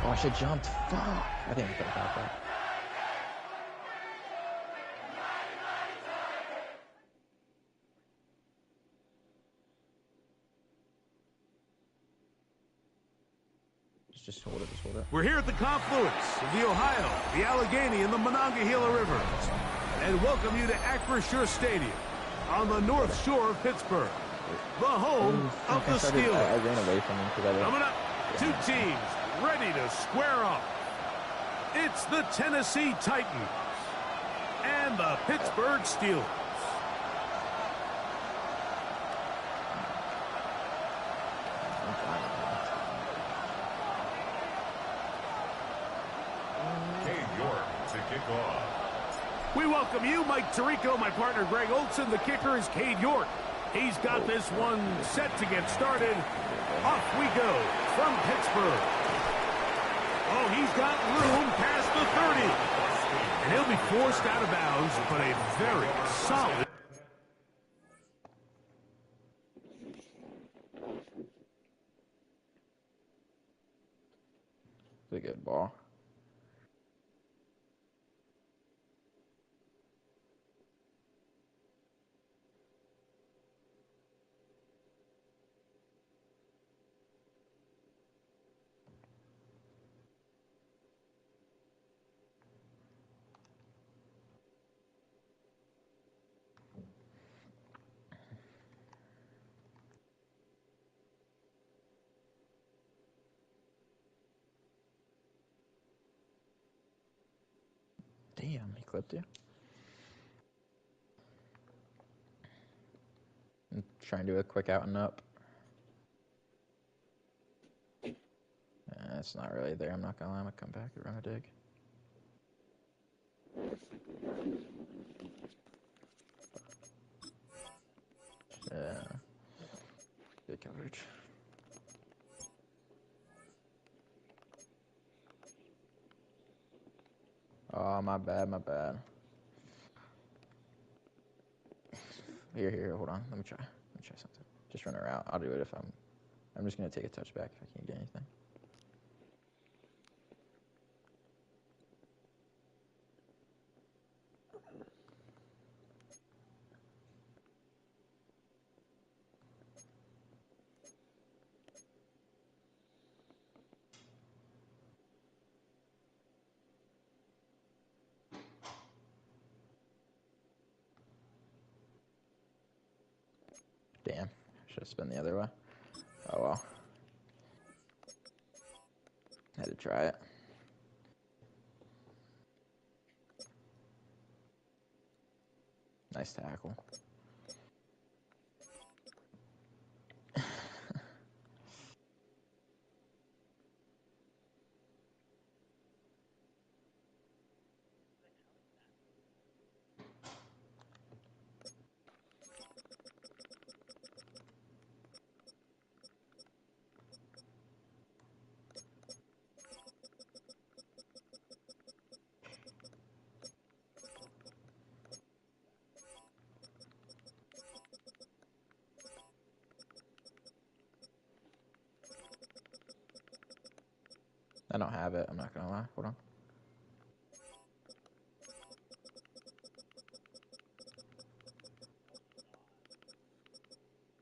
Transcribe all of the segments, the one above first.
Oh, I should have jumped. Fuck. I think I could have got that. Just hold it, just hold it. We're here at the confluence of the Ohio, the Allegheny, and the Monongahela Rivers, and welcome you to Acrisure Stadium on the north shore of Pittsburgh, the home of the Steelers. I ran away from him because I Coming up, two teams ready to square off. It's the Tennessee Titans and the Pittsburgh Steelers. We welcome you, Mike Tirico, my partner Greg Olson. The kicker is Cade York. He's got this one set to get started. Off we go from Pittsburgh. Oh, he's got room past the 30. And he'll be forced out of bounds, but a very solid. It's a good ball. Damn, he clipped you. I'm trying to do a quick out and up. It's not really there. I'm not gonna lie. I'm gonna come back and run a dig. Yeah. Good coverage. Oh, my bad, my bad. Here, hold on. Let me try something. Just run her out. I'll do it if I'm just gonna take a touchback if I can't get anything. Damn, should have spun the other way. Oh well. Had to try it. Nice tackle. I don't have it, I'm not gonna lie. Hold on.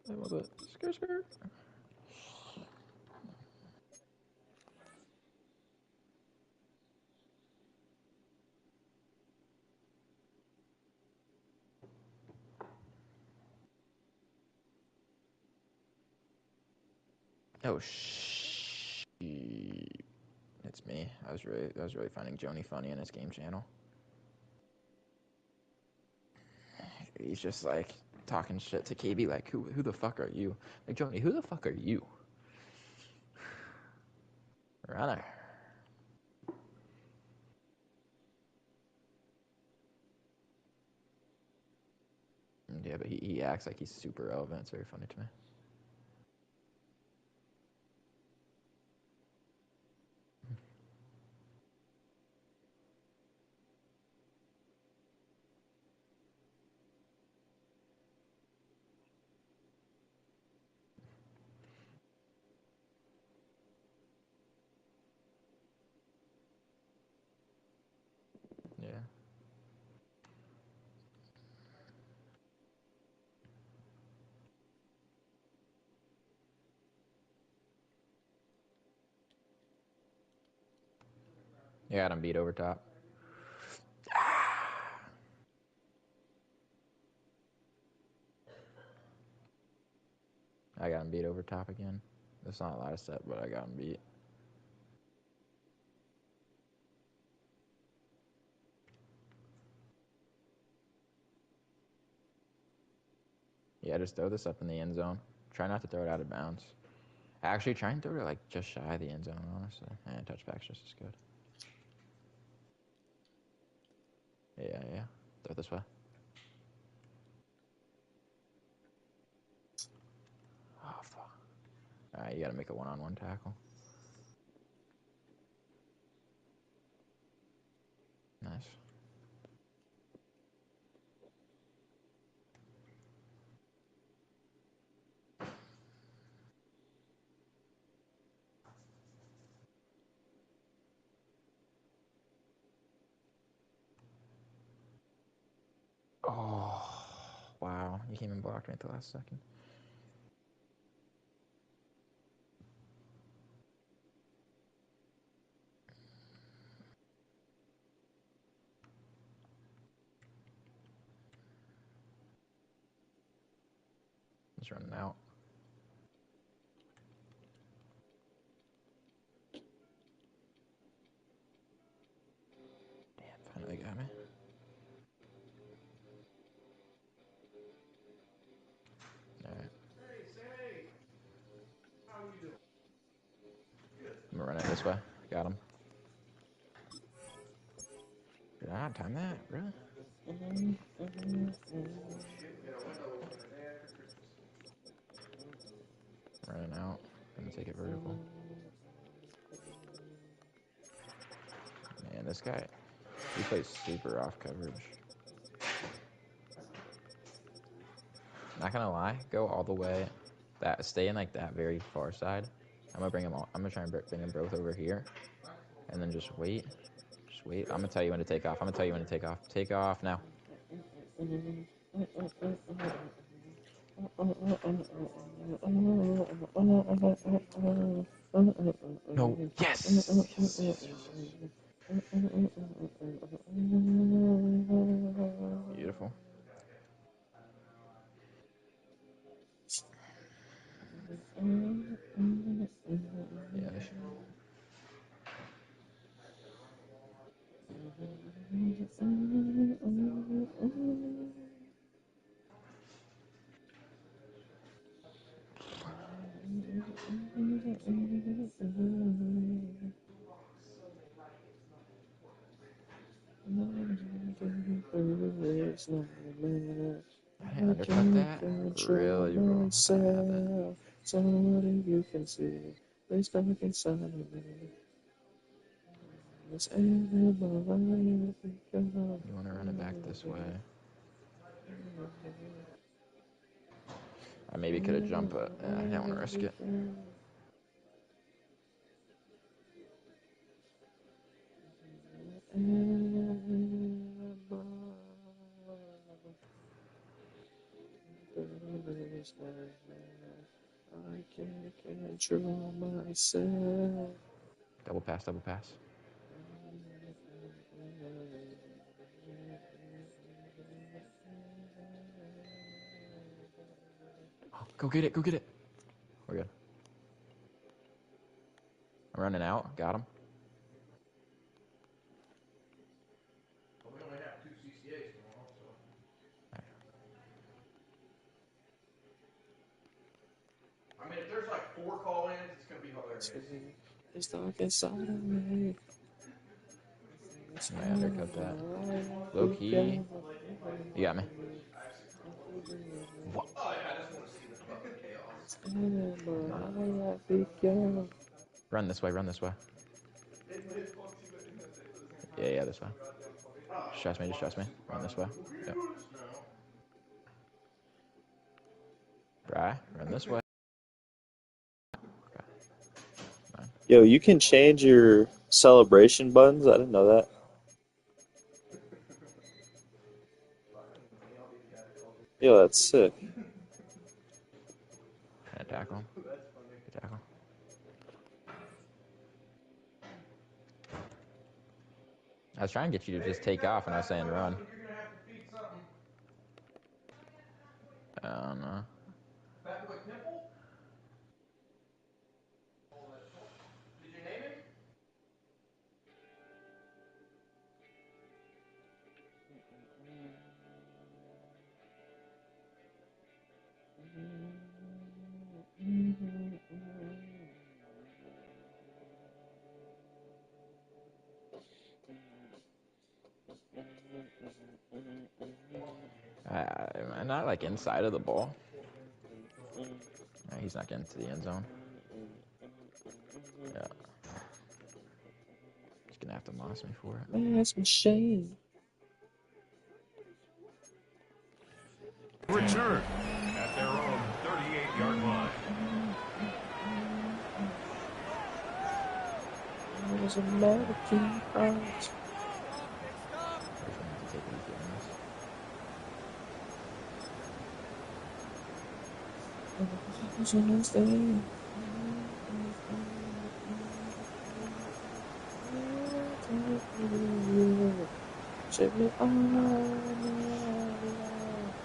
What was it? Skirt. Oh shit. It's me. I was really finding Joni funny on his game channel. He's just like talking shit to KB like who the fuck are you? Like Joni, who the fuck are you? Runner. Yeah, but he acts like he's super relevant. It's very funny to me. You got him beat over top. I got him beat over top again. That's not a lot of set, but I got him beat. Yeah, just throw this up in the end zone. Try not to throw it out of bounds. Actually, try and throw it like just shy of the end zone, honestly. And touchback's just as good. Yeah. Throw it this way. Oh, fuck. All right, you got to make a one-on-one tackle. Nice. Oh, wow. You came and blocked me at the last second. Just running out. Damn, finally got me. All right. I'm going to run it this way. Got him. Did I not time that? Really? Running out. Gonna take it vertical. Man, this guy, he plays super off coverage. Not gonna lie, go all the way. Stay in like that very far side. I'm gonna bring him all. I'm gonna try and bring them both over here, and then just wait. Just wait. I'm gonna tell you when to take off. Take off now. No. Yes. Beautiful. Yeah. I didn't undercut that. Really wrong. Somebody you can see. Please come inside of me. You want to run it back this way? I maybe could have jumped, but I didn't want to risk it. I can't control myself. Double pass. Oh, go get it. We're good. I'm running out. Got him. We only have 2 CCAs tomorrow, so. I mean, if there's like 4 call-ins, it's gonna be hilarious. It's dark inside of me. I might undercut that. Low key. You got me. What? Oh yeah, I just want to see the fucking chaos. Run this way. Yeah, this way. Just trust me. Run this way. Yep. Bri, run this way. Okay. Yo, you can change your celebration buttons? I didn't know that. Yo, that's sick. Trying to tackle him. Good tackle. I was trying to get you to just take off, and I was saying run. You're gonna have to feed something. I don't know. Fat boy Pimple? Did you name him? Am I not like inside of the ball? No, he's not getting to the end zone. Yeah. He's gonna have to moss me for it. Man, that's a shame. Return at their own 38-yard line. It was a American prize.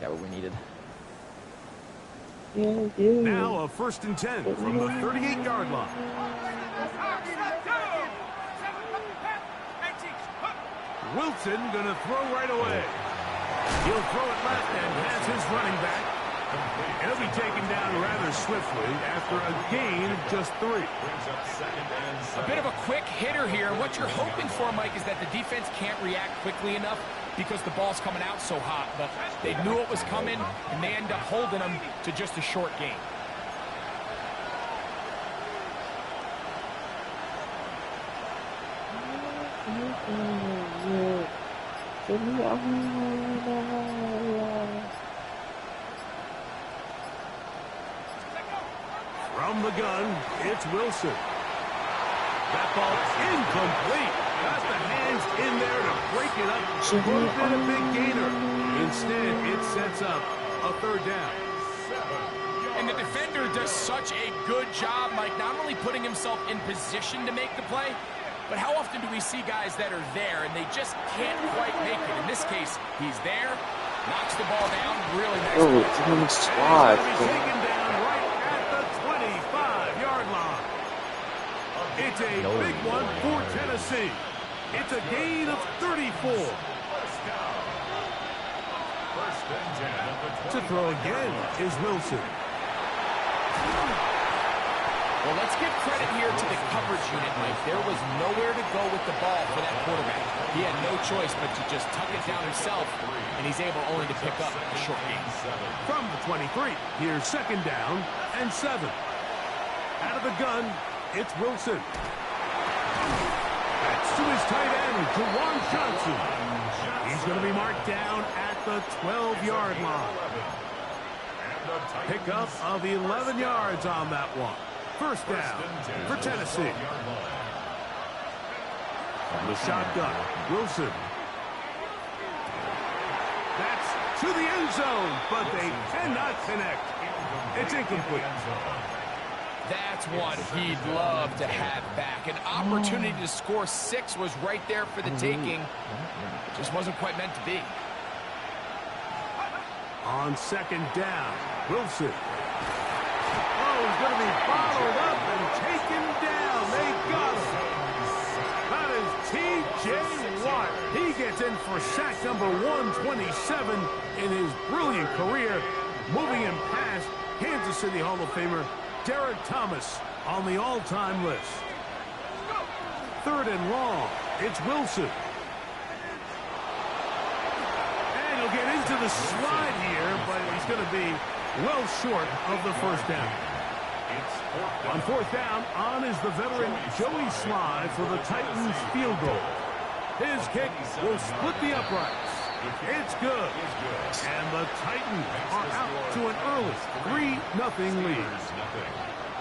Yeah, what we needed. Yeah. Now a 1st and 10 from the 38-yard line. Wilson gonna throw right away. He'll throw it left and has his running back. He'll be taken down rather swiftly after a gain of just 3. A bit of a quick hitter here. What you're hoping for, Mike, is that the defense can't react quickly enough because the ball's coming out so hot. But they knew it was coming, and they end up holding them to just a short gain. From the gun, it's Wilson. That ball incomplete. Got the hands in there to break it up. Could have been a big gainer. Instead, it sets up a 3rd down. And the defender does such a good job, Mike, not only putting himself in position to make the play, but how often do we see guys that are there and they just can't quite make it? In this case, he's there, knocks the ball down, really nice. Oh, it's on the spot. Taken down right at the 25-yard line. It's a big one for Tennessee. It's a gain of 34. To throw again is Wilson. Well, let's give credit here to the coverage unit, Mike. There was nowhere to go with the ball for that quarterback. He had no choice but to just tuck it down himself, and he's able only to pick up a short gain. From the 23, here's 2nd down and 7. Out of the gun, it's Wilson. That's to his tight end, Juwan Johnson. He's going to be marked down at the 12-yard line. Pickup of 11 yards on that one. 1st down for Tennessee. From the shotgun, Wilson. That's to the end zone, but they cannot connect. It's incomplete. That's one he'd love to have back. An opportunity to score 6 was right there for the taking. Just wasn't quite meant to be. On 2nd down, Wilson. Oh, he's going to be followed up and taken down. They got him. That is T.J. Watt. He gets in for sack number 127 in his brilliant career, moving him past Kansas City Hall of Famer Derek Thomas on the all-time list. 3rd and long. It's Wilson. And he'll get into the slide here, but he's going to be well short of the 1st down. On 4th down, on is the veteran Joey Sly for the Titans field goal. His kick will split the uprights. It's good. And the Titans are out to an early 3-0 lead.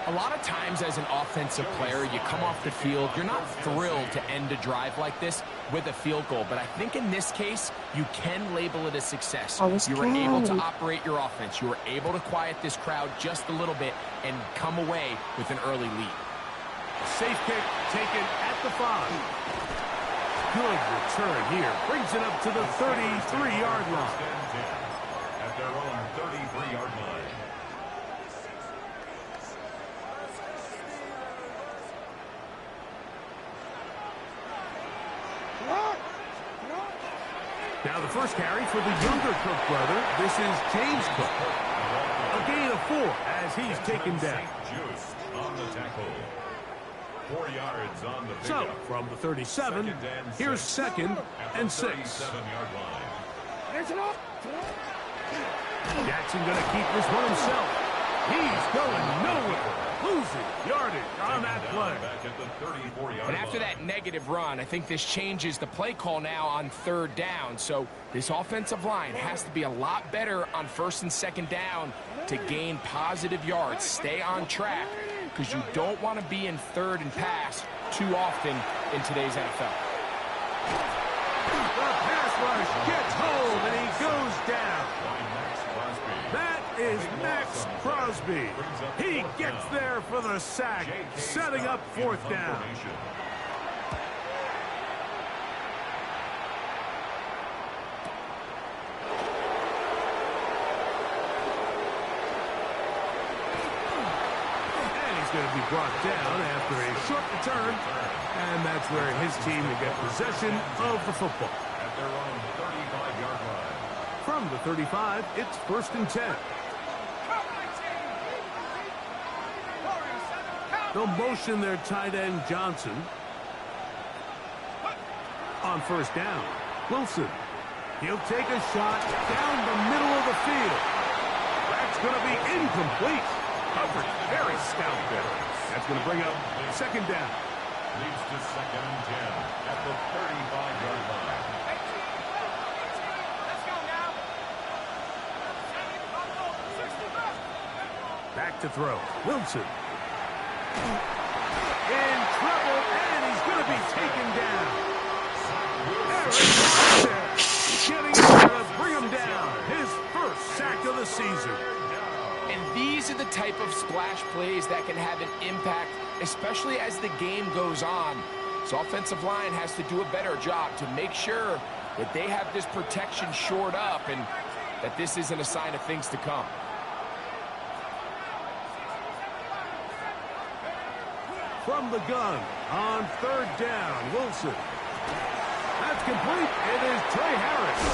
A lot of times as an offensive player, you come off the field, you're not thrilled to end a drive like this with a field goal. But I think in this case, you can label it a success. You were able to operate your offense. You were able to quiet this crowd just a little bit and come away with an early lead. Safe kick taken at the 5. Good return here. Brings it up to the 33-yard line. At their own 33-yard line. Now the first carry for the younger Cook brother. This is James Cook. A gain of 4 as he's taken down. Juice on the tackle. 4 yards on the So, pickup. from the 37, here's 2nd and 6. 37-yard line. Jackson going to keep this one himself. He's going nowhere. Losing yardage on that play. Back at the 34-yard And after that negative run, I think this changes the play call now on 3rd down. So this offensive line has to be a lot better on 1st and 2nd down to gain positive yards. Stay on track because you don't want to be in 3rd and pass too often in today's NFL. The pass rush gets home and he goes down. That is Max Crosby. He gets there for the sack, setting up 4th down. And he's going to be brought down after a short return. And that's where his team will get possession of the football. At their own 35-yard line. From the 35, it's 1st and 10. They'll motion their tight end Johnson. On 1st down, Wilson. He'll take a shot down the middle of the field. That's going to be incomplete. Coverage very stout there. That's going to bring up 2nd down. Leads to 2nd and 10 at the 35-yard line. Back to throw. Wilson. In trouble, and he's going to be taken down. Getting there to bring him down. His first sack of the season. And these are the type of splash plays that can have an impact, especially as the game goes on. So offensive line has to do a better job to make sure that they have this protection shored up and that this isn't a sign of things to come. From the gun on 3rd down, Wilson. That's complete. It is Trey Harris.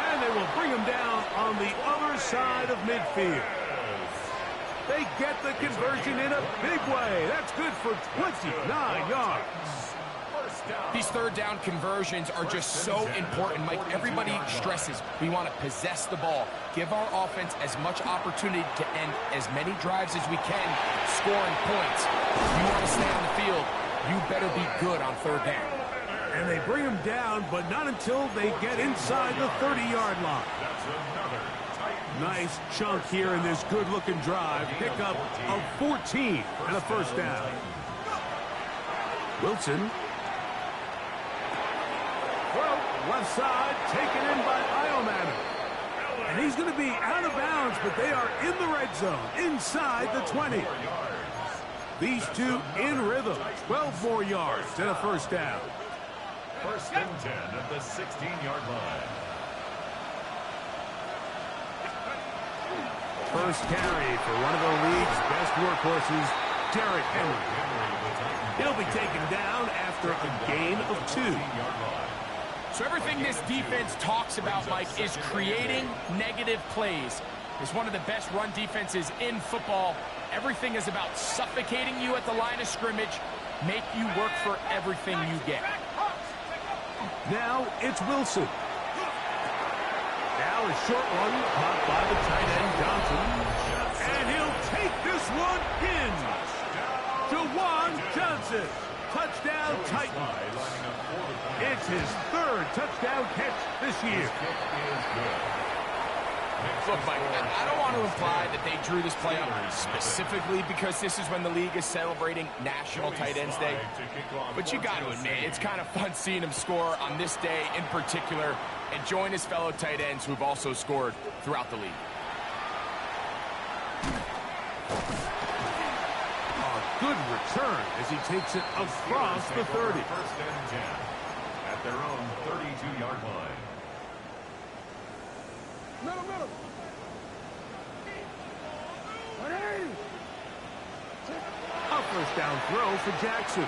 And they will bring him down on the other side of midfield. They get the conversion in a big way. That's good for 29 yards. These 3rd down conversions are just so important. Mike, everybody stresses we want to possess the ball, give our offense as much opportunity to end as many drives as we can, scoring points. If you want to stay on the field, you better be good on 3rd down. And they bring him down, but not until they get inside the 30-yard line. Nice chunk here in this good-looking drive. Pickup of 14 and a 1st down. Wilson. Well, left side, taken in by Iomanner. And he's going to be out of bounds, but they are in the red zone, inside the 20. These two in rhythm. 12 more yards and a 1st down. 1st and 10 at the 16-yard line. First carry for one of the league's best workhorses, Derrick Henry. He'll be taken down after a gain of 2. So everything this defense talks about, Mike, is creating negative plays. It's one of the best run defenses in football. Everything is about suffocating you at the line of scrimmage, make you work for everything you get. Now it's Wilson. Now a short one caught by the tight end Johnson. And he'll take this one in. Jawan Johnson. Touchdown Titans. It's his 3rd touchdown catch this year. Look, Mike, I don't want to imply that they drew this play up specifically because this is when the league is celebrating National Tight Ends Day. But you got to admit, it's kind of fun seeing him score on this day in particular and join his fellow tight ends who've also scored throughout the league. A good return as he takes it across the 30. their own 32-yard line. Middle. A first down throw for Jackson.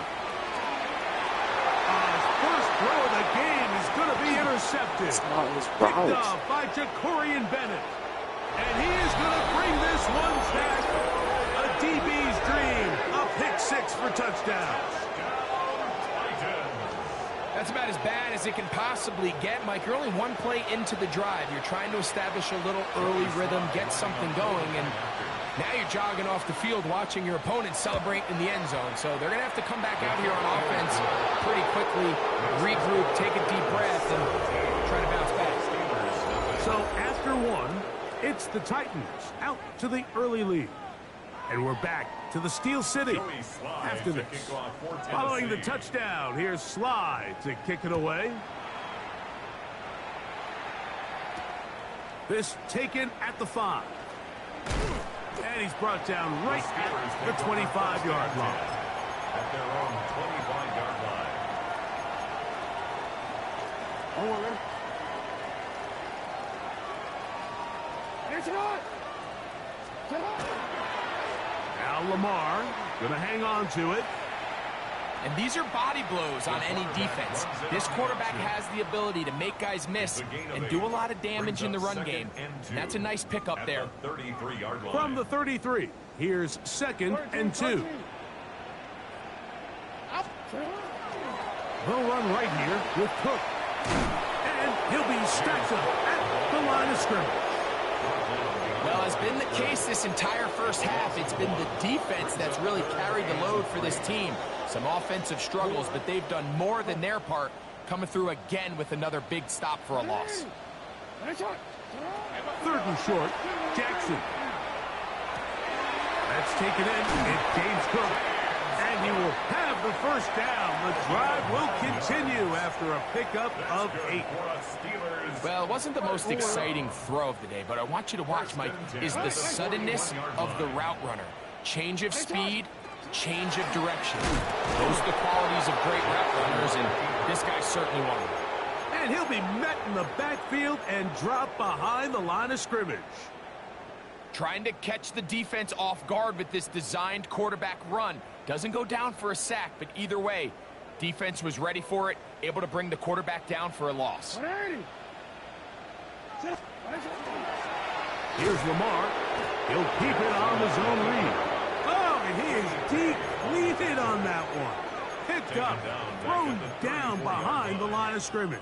First throw of the game is going to be intercepted. It's not his Picked route. up by Jacorian Bennett. And he is going to bring this one back. A DB's dream. A pick six for touchdown. That's about as bad as it can possibly get, Mike. You're only one play into the drive. You're trying to establish a little early rhythm, get something going, and now you're jogging off the field watching your opponent celebrate in the end zone. So they're going to have to come back out here on offense pretty quickly, regroup, take a deep breath, and try to bounce back. So after one, it's the Titans out to the early lead. And we're back to the Steel City after this. Following the touchdown, here's Sly to kick it away. This taken at the 5. And he's brought down right at the 25-yard line. At their own 25-yard line. Now Lamar going to hang on to it. And these are body blows on any defense. This quarterback has the ability to make guys miss and do a lot of damage in the run game. And that's a nice pickup there. From the 33, here's 2nd and 2. They'll run right here with Cook. And he'll be stacked up at the line of scrimmage. Well, has been the case this entire first half. It's been the defense that's really carried the load for this team. Some offensive struggles, but they've done more than their part, coming through again with another big stop for a loss. 3rd and short, Jackson. That's taken in. It's James Cook. And he will have the first down. The drive will continue after a pickup of 8. Well, it wasn't the most exciting throw of the day, but I want you to watch, Mike, is the suddenness of the route runner. Change of speed, change of direction. Those are the qualities of great route runners, and this guy's certainly one of them. And he'll be met in the backfield and drop behind the line of scrimmage. Trying to catch the defense off guard with this designed quarterback run. Doesn't go down for a sack, but either way, defense was ready for it, able to bring the quarterback down for a loss. Here's Lamar. He'll keep it on his own read. Oh, and he is depleted on that one. Picked up, thrown down behind the line of scrimmage.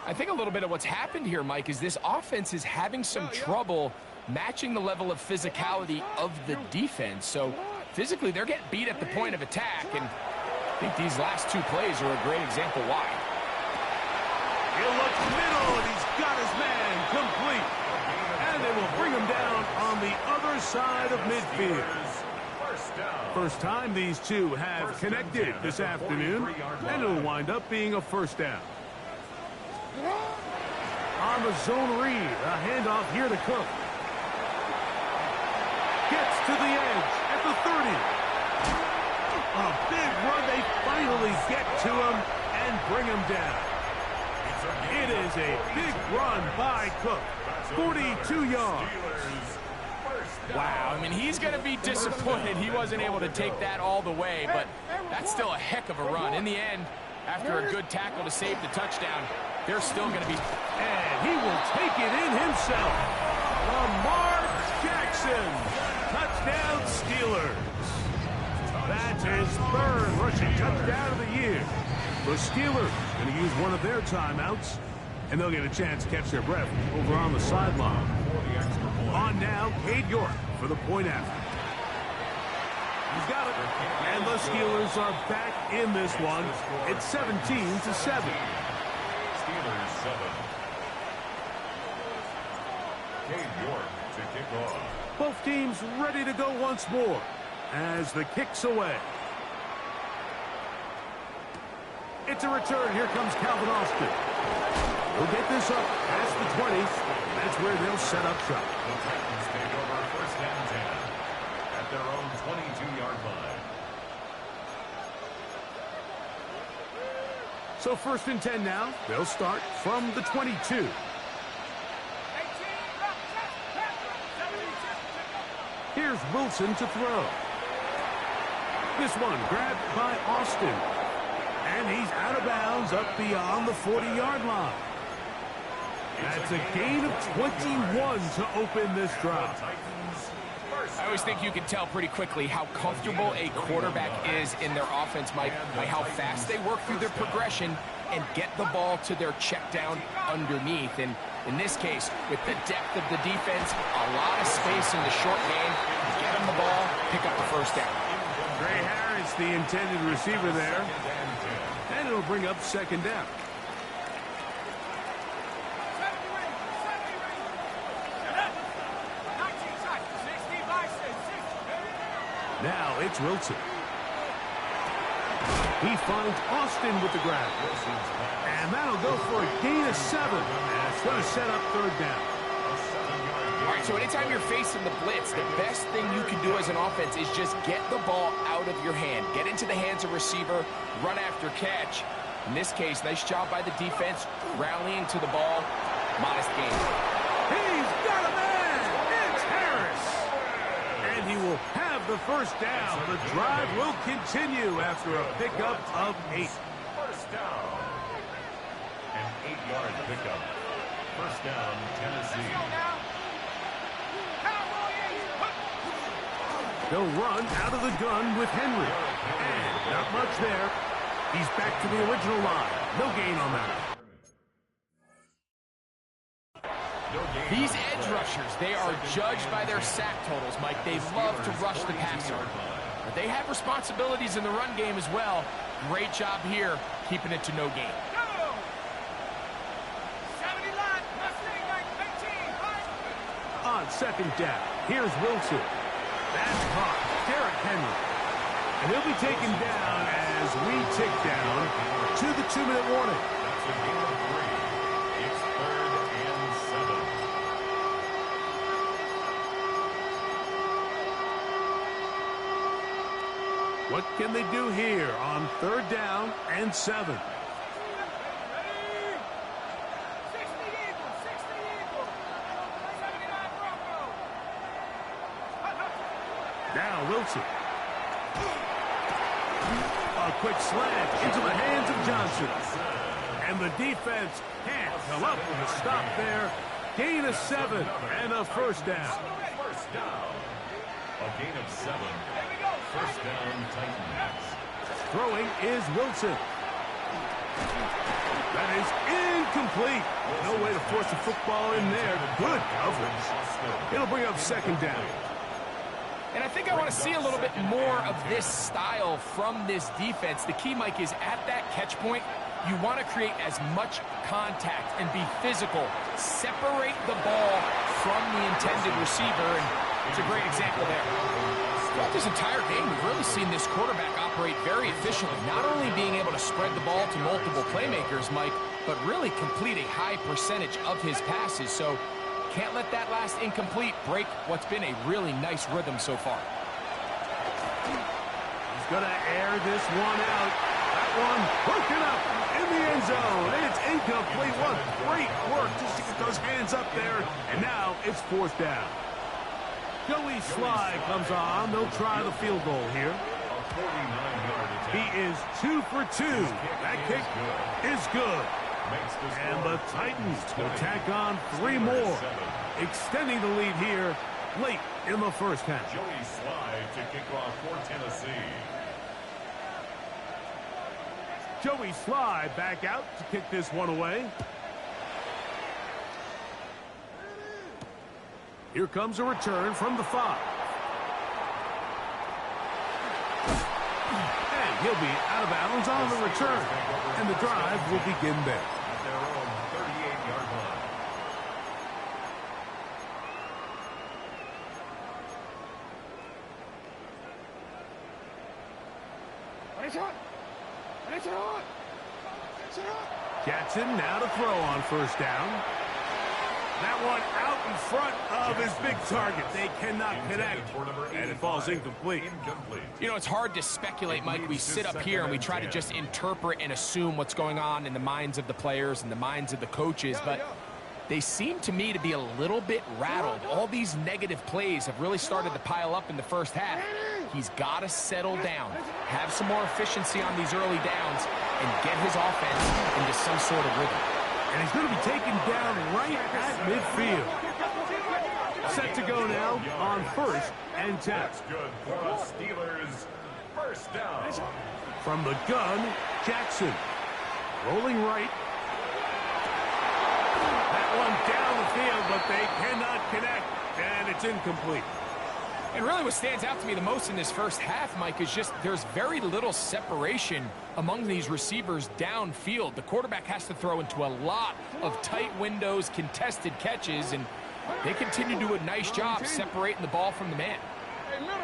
I think a little bit of what's happened here, Mike, is this offense is having some trouble matching the level of physicality of the defense. So physically, they're getting beat at the point of attack, and I think these last 2 plays are a great example why. He'll look middle, and he's got his man complete. And they will bring him down on the other side of midfield. First time these two have connected this afternoon, and it'll wind up being a first down. On the zone read, a handoff here to Cook. Gets to the edge at the 30. A big run. They finally get to him and bring him down. It is a big run by Cook. 42 yards. Wow, I mean, he's going to be disappointed he wasn't able to take that all the way, but that's still a heck of a run. In the end, after a good tackle to save the touchdown, they're still going to be... And he will take it in himself. Lamar Jackson. Touchdown Steelers. That's his 3rd rushing touchdown of the year. The Steelers going to use one of their timeouts, and they'll get a chance to catch their breath over on the sideline. On now, Cade York for the point after. He's got it. And the Steelers are back in this one. It's 17-7. Steelers 7. Cade York to kick off. Both teams ready to go once more as the kick's away. It's a return. Here comes Calvin Austin. He'll get this up past the 20. That's where they'll set up shop. The Titans take over first and 10 at their own 22-yard line. So 1st and 10 now. They'll start from the 22. Here's Wilson to throw. This one grabbed by Austin. And he's out of bounds up beyond the 40-yard line. That's a gain of 21 to open this drive. I always think you can tell pretty quickly how comfortable a quarterback is in their offense, Mike, by how fast they work through their progression and get the ball to their check down underneath. And in this case, with the depth of the defense, a lot of space in the short game, get them the ball, pick up the 1st down. Gray Harris, the intended receiver there. And it'll bring up 2nd down. Now it's Wilson. He finds Austin with the grab. And that'll go for a gain of 7. And it's going to set up 3rd down. All right, so anytime you're facing the blitz, the best thing you can do as an offense is just get the ball out of your hand. Get into the hands of receiver, run after catch. In this case, nice job by the defense, rallying to the ball. Modest gain. He's got a man! It's Harris! And he will have the 1st down. The drive will continue after a pickup of 8. 1st down. An 8-yard pickup. 1st down, Tennessee. They'll run out of the gun with Henry. And not much there. He's back to the original line. No gain on that. These edge rushers, they are judged by their sack totals, Mike. They love to rush the passer. But they have responsibilities in the run game as well. Great job here, keeping it to no gain. On 2nd down, here's Wilson. That's caught. Derrick Henry. And he'll be taken down as we tick down to the 2-minute warning. That's a gain of 3. It's 3rd and 7. What can they do here on 3rd down and 7? Now Wilson. A quick slant into the hands of Johnson. And the defense can't come up with a stop there. Gain of 7 and a 1st down. 1st down. A gain of 7. 1st down, Titans. Throwing is Wilson. That is incomplete. No way to force the football in there. Good coverage. It'll bring up 2nd down. And I think I want to see a little bit more of this style from this defense. The key, Mike, is at that catch point, you want to create as much contact and be physical. Separate the ball from the intended receiver, and it's a great example there. Throughout this entire game, we've really seen this quarterback operate very efficiently, not only being able to spread the ball to multiple playmakers, Mike, but really complete a high percentage of his passes. So can't let that last incomplete break what's been a really nice rhythm so far. He's going to air this one out. That one broken up in the end zone. It's incomplete. What great work just to get those hands up there. And now it's 4th down. Joey Sly comes on. They'll try the field goal here. He is 2 for 2. That kick is good. And the Titans will tack on 3 more, extending the lead here late in the 1st half. Joey Sly to kick off for Tennessee. Joey Sly back out to kick this one away. Here comes a return from the 5. And he'll be out of bounds on the return. And the drive will begin there. At their own 38-yard line. Jackson now to throw on 1st down. That one out in front of his big target. They cannot connect, and it falls incomplete. You know, it's hard to speculate, Mike. We sit up here and we try to just interpret and assume what's going on in the minds of the players and the minds of the coaches, but they seem to me to be a little bit rattled. All these negative plays have really started to pile up in the first half. He's got to settle down, have some more efficiency on these early downs, and get his offense into some sort of rhythm. And he's going to be taken down right at midfield. Set to go now on 1st and 10. That's good for the Steelers. First down. From the gun, Jackson. Rolling right. That one down the field, but they cannot connect, and it's incomplete. And really what stands out to me the most in this first half, Mike, is just there's very little separation among these receivers downfield. The quarterback has to throw into a lot of tight windows, contested catches, and they continue to do a nice job separating the ball from the man. Hey, middle.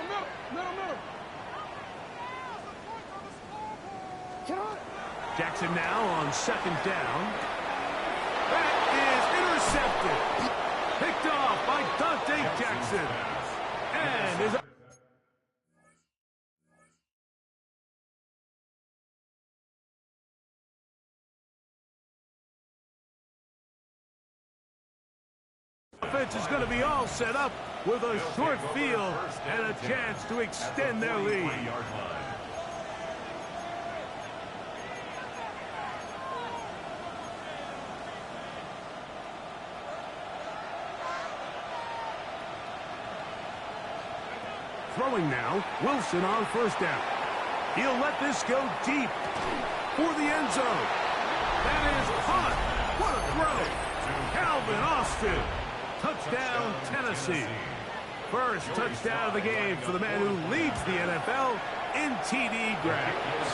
Jackson now on 2nd down. That is intercepted. Picked off by Dante Jackson. And his offense is going to be all set up with a short field and a chance to extend their lead. Throwing now, Wilson on 1st down. He'll let this go deep for the end zone. That is caught. What a throw. Calvin Austin. Touchdown, Tennessee. First touchdown of the game for the man who leads the NFL in TD grabs.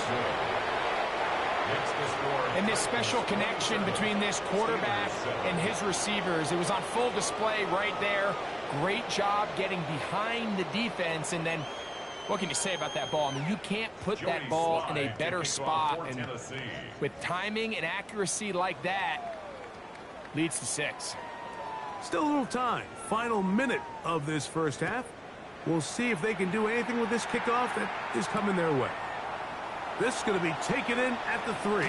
And this special connection between this quarterback and his receivers, it was on full display right there. Great job getting behind the defense, and then what can you say about that ball? I mean, you can't put that ball in a better spot, and with timing and accuracy like that, leads to 6. Still a little time. Final minute of this first half. We'll see if they can do anything with this kickoff that is coming their way. This is going to be taken in at the 3.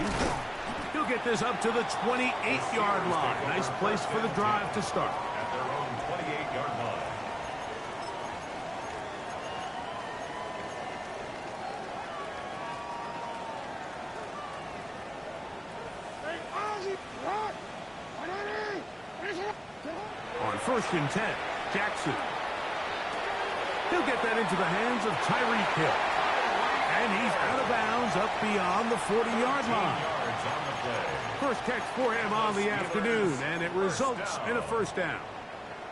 He'll get this up to the 28-yard line. Nice place for the drive to start. At their own 28-yard line. On 1st and 10, Jackson. He'll get that into the hands of Tyreek Hill. And he's out of bounds up beyond the 40-yard line. First catch for him on the afternoon, and it results in a 1st down.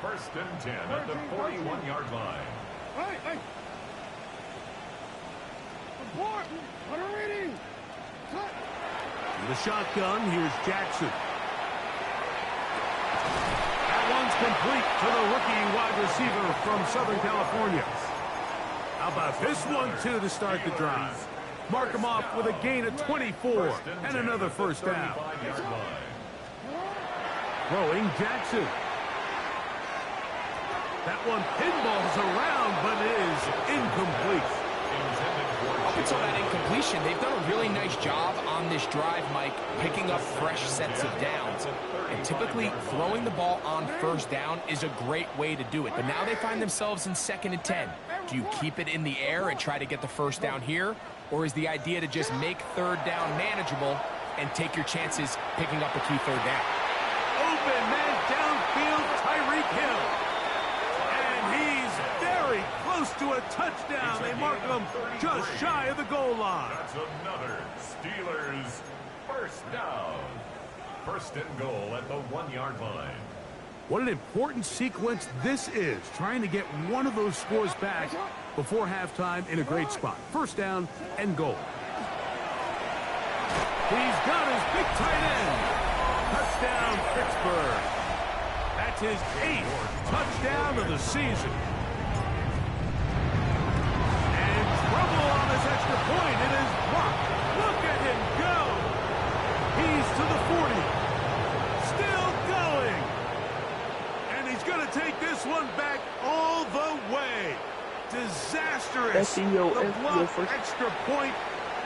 1st and 10 at the 41-yard line. Hey! Report! What are reading? Cut! In the shotgun, here's Jackson. That one's complete to the rookie wide receiver from Southern California. How about this one, too, to start the drive? Mark him off with a gain of 24 and another 1st down. Throwing Jackson. That one pinballs around, but is incomplete. Up until that incompletion, they've done a really nice job on this drive, Mike, picking up fresh sets of downs. And typically, throwing the ball on 1st down is a great way to do it. But now they find themselves in 2nd and 10. Do you keep it in the air and try to get the 1st down here? Or is the idea to just make 3rd down manageable and take your chances picking up a key 3rd down? Open man downfield, Tyreek Hill. And he's very close to a touchdown. They mark him just shy of the goal line. That's another Steelers 1st down. 1st and goal at the 1-yard line. What an important sequence this is, trying to get one of those scores back before halftime in a great spot. 1st down and goal. He's got his big tight end. Touchdown, Pittsburgh. That's his 8th touchdown of the season. And trouble on this extra point. It is blocked. Look at him go. He's to the 40. Still going. the way. Disastrous. That's The blocked extra point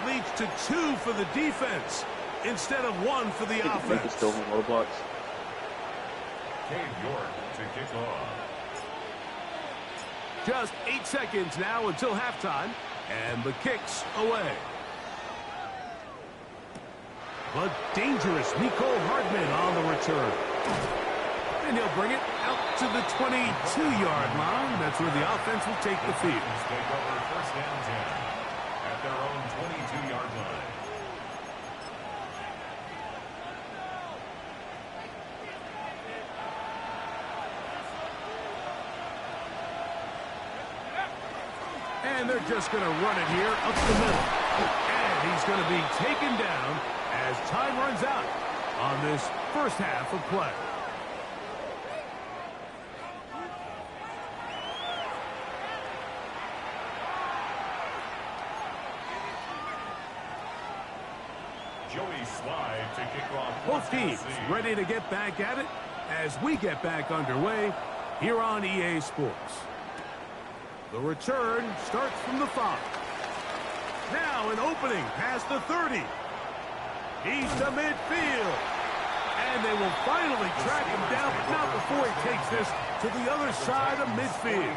leads to 2 for the defense instead of 1 for the offense. Still in low blocks. Cade York to kick off. Just 8 seconds now until halftime, and the kick's away. But dangerous Nicole Hardman on the return. And he'll bring it out to the 22-yard line. That's where the offense will take the field. Take over first and 10 at their own 22-yard line. And they're just going to run it here up the middle. And he's going to be taken down as time runs out on this first half of play. Joey Slide to kick off. Both teams ready to get back at it as we get back underway here on EA Sports. The return starts from the 5. Now an opening past the 30. He's to midfield. And they will finally track him down, but not before he takes this to the other side of midfield.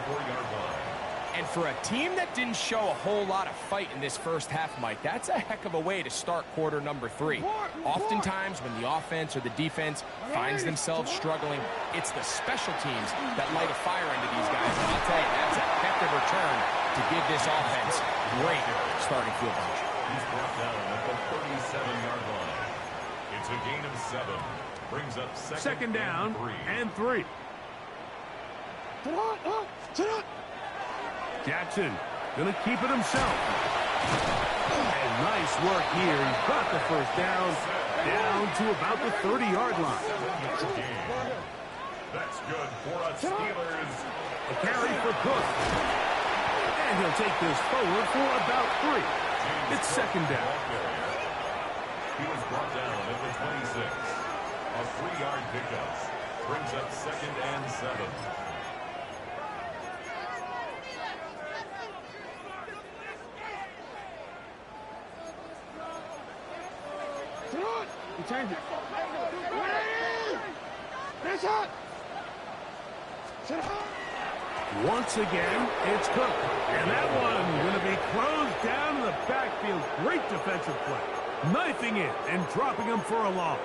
And for a team that didn't show a whole lot of fight in this first half, Mike, that's a heck of a way to start quarter number 3. Oftentimes, when the offense or the defense finds themselves struggling, it's the special teams that light a fire into these guys. And I'll tell you, that's a heck of a return to give this offense great starting field position. He's brought down at the 37-yard line. It's a gain of 7. Brings up second down and 3. Jackson going to keep it himself. And nice work here. He's got the first down to about the 30-yard line. That's good for us Steelers. A carry for Cook. And he'll take this forward for about 3. It's second down. He was brought down at the 26. A 3-yard pickup. Brings up second and 7. You change it. That's hot. Once again, it's Cook. And that one going to be closed down in the backfield. Great defensive play. Knifing it and dropping him for a loss.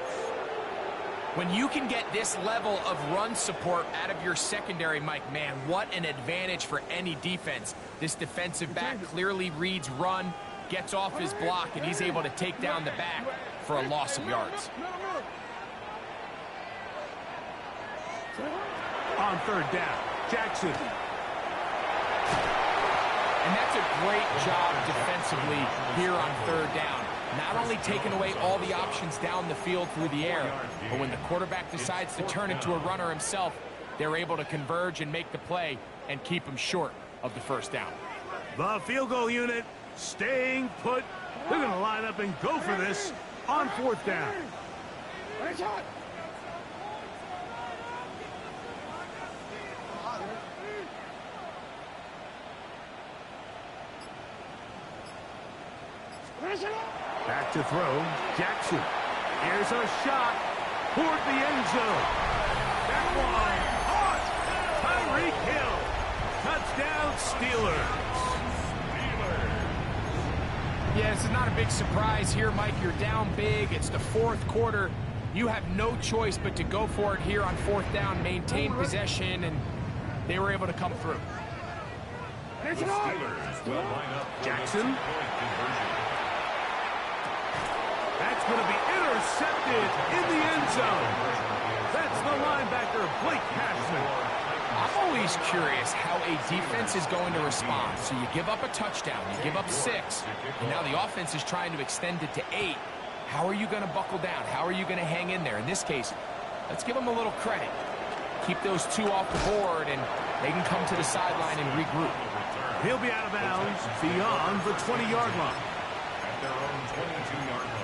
When you can get this level of run support out of your secondary, Mike, man, what an advantage for any defense. This defensive back clearly reads run, gets off his block, and he's able to take down the back for a loss of yards. On third down, Jackson. And that's a great job defensively here on third down. Not only taking away all the options down the field through the air, but when the quarterback decides to turn into a runner himself, they're able to converge and make the play and keep him short of the first down. The field goal unit staying put. They're going to line up and go for this on fourth down. Back to throw, Jackson. Here's a shot toward the end zone. That one caught. Tyreek Hill. Touchdown, Steelers. Yeah, this is not a big surprise here, Mike. You're down big. It's the fourth quarter. You have no choice but to go for it here on fourth down, maintain possession, and they were able to come through. The Steelers will line up for Jackson. the 2-point conversion. That's going to be intercepted in the end zone. That's the linebacker, Blake Cashman. I'm always curious how a defense is going to respond. So you give up a touchdown, you give up 6, and now the offense is trying to extend it to 8. How are you going to buckle down? How are you going to hang in there? In this case, let's give them a little credit. Keep those 2 off the board, and they can come to the sideline and regroup. He'll be out of bounds beyond the 20-yard line. At their own 22-yard line.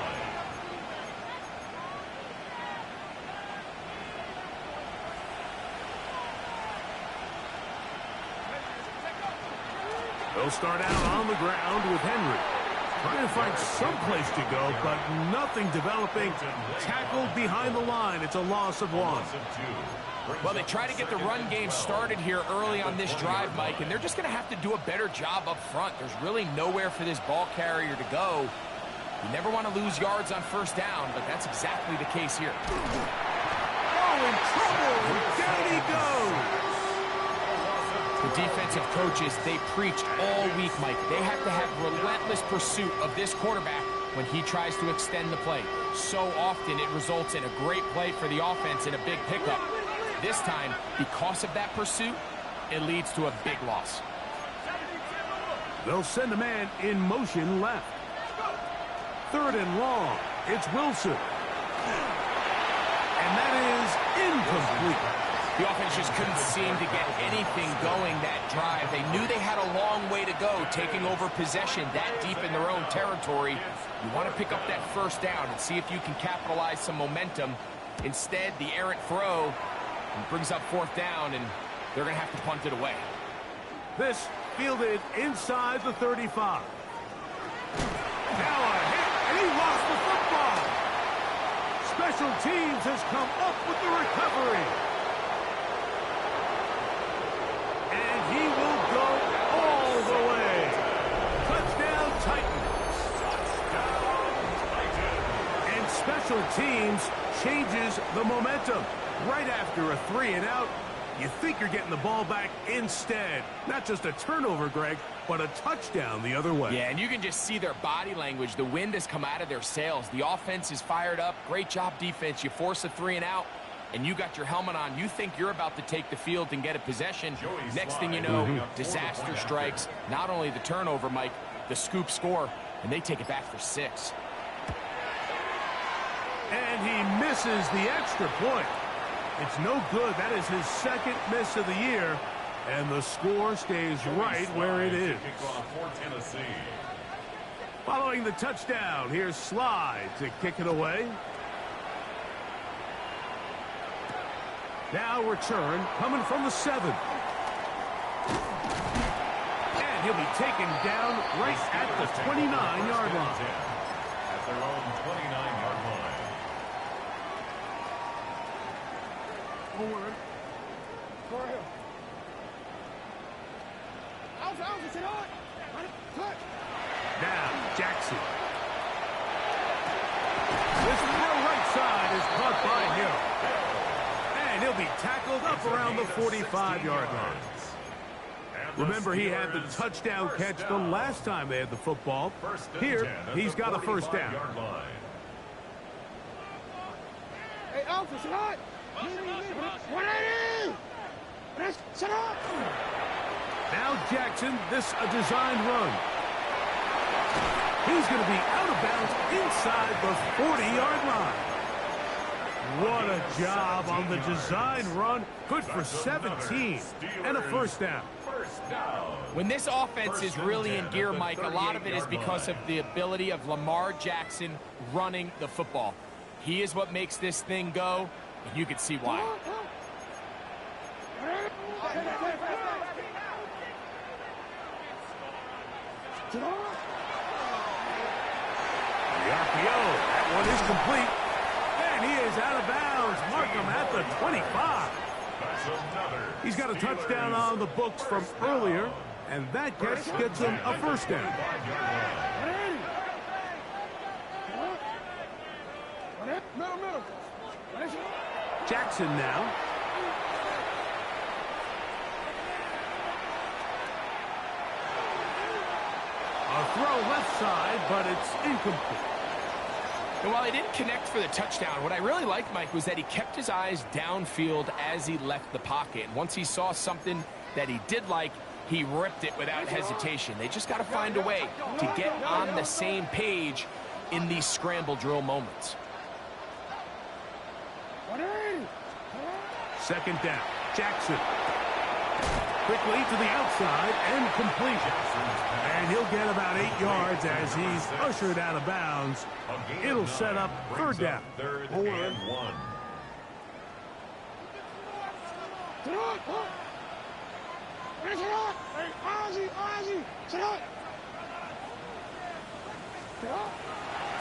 They'll start out on the ground with Henry. Trying to find some place to go, but nothing developing. Tackled behind the line. It's a loss of 1. Well, they try to get the run game started here early on this drive, Mike, and they're just going to have to do a better job up front. There's really nowhere for this ball carrier to go. You never want to lose yards on first down, but that's exactly the case here. Oh, in trouble! Down he goes! The defensive coaches, they preach all week, Mike. They have to have relentless pursuit of this quarterback when he tries to extend the play. So often it results in a great play for the offense and a big pickup. This time, because of that pursuit, it leads to a big loss. They'll send a man in motion left. 3rd and long. It's Wilson. And that is incomplete. The offense just couldn't seem to get anything going that drive. They knew they had a long way to go, taking over possession that deep in their own territory. You want to pick up that first down and see if you can capitalize some momentum. Instead, the errant throw brings up 4th down, and they're going to have to punt it away. This fielded inside the 35. Now a hit, and he lost the football. Special teams has come up with the recovery. And he will go all the way. Touchdown Titans. And special teams changes the momentum. Right after a 3 and out, you think you're getting the ball back instead. Not just a turnover, Greg, but a touchdown the other way. Yeah, and you can just see their body language. The wind has come out of their sails. The offense is fired up. Great job, defense. You force a 3 and out, and you got your helmet on. You think you're about to take the field and get a possession. Next thing you know, disaster strikes. Not only the turnover, Mike, the scoop score, and they take it back for 6. And he misses the extra point. It's no good. That is his 2nd miss of the year, and the score stays right where it is. Following the touchdown, here's Slide to kick it away. Now return coming from the 7. And he'll be taken down right at the 29-yard line. At their own 29-yard line. Forward. Go ahead. Out, it's an out. Cut. Now, Jackson. This far right side is caught by Hill. And he'll be tackled up around the 45-yard line. Remember, he had the touchdown catch the last time they had the football. Here, he's got a first down. Hey, Alpha, it's an out. 180! Set up! Now Jackson, this a designed run. He's going to be out of bounds inside the 40-yard line. What a job on the design run. Good for 17 and a first down. When this offense is really in gear, Mike, a lot of it is because of the ability of Lamar Jackson running the football. He is what makes this thing go. You can see why. The RPO, that one is complete. And he is out of bounds. Mark him at the 25. He's got a touchdown on the books from earlier, and that catch gets him a first down. Jackson now. A throw left side, but it's incomplete. And while he didn't connect for the touchdown, what I really liked, Mike, was that he kept his eyes downfield as he left the pocket. And once he saw something that he did like, he ripped it without hesitation. They just got to find a way to get on the same page in these scramble drill moments. Second down, Jackson. Quickly to the outside and completion. And he'll get about 8 yards as he's ushered out of bounds. It'll set up third down. Third and 1.